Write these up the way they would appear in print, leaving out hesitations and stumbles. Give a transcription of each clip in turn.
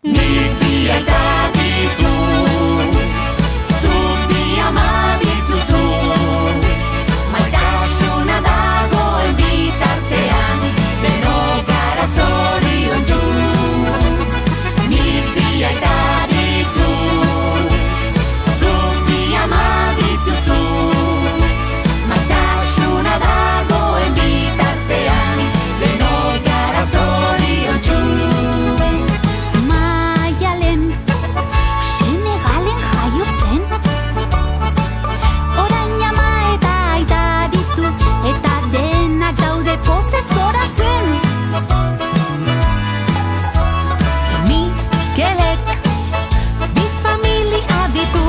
Nik bi aita ditu, zuk bi ama dituzu. Maitasuna dagoen bitartean, denok gara zoriontsu. Nik bi aita ditu, zuk bi ama dituzu. Maitasuna dagoen bitartean, denok gara zoriontsu. Maialen, Senegalen jaio zen. Orain ama eta aita ditu, eta denak daude pozez zoratzen. Mikelek bi familia ditu,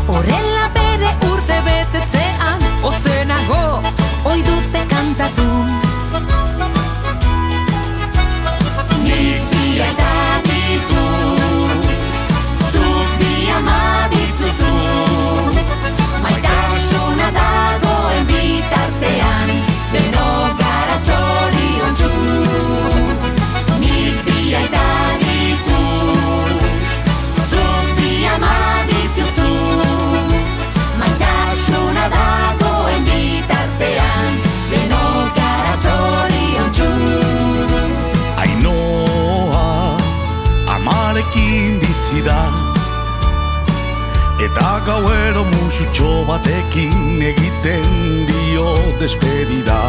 horrela bere urte betetzean ozenago oi dute kantatu. Nik bi aita ditu, zuk bi ama dituzu. Maitasuna dagoen bitartean, denok gara zoriontsu. Nik bi aita ditu, zuk bi ama dituzu. Maitasuna dagoen bitartean, denok gara zoriontsu. Ainoa amarekin bizi da, eta gauero musutxo batekin egiten dio despedida.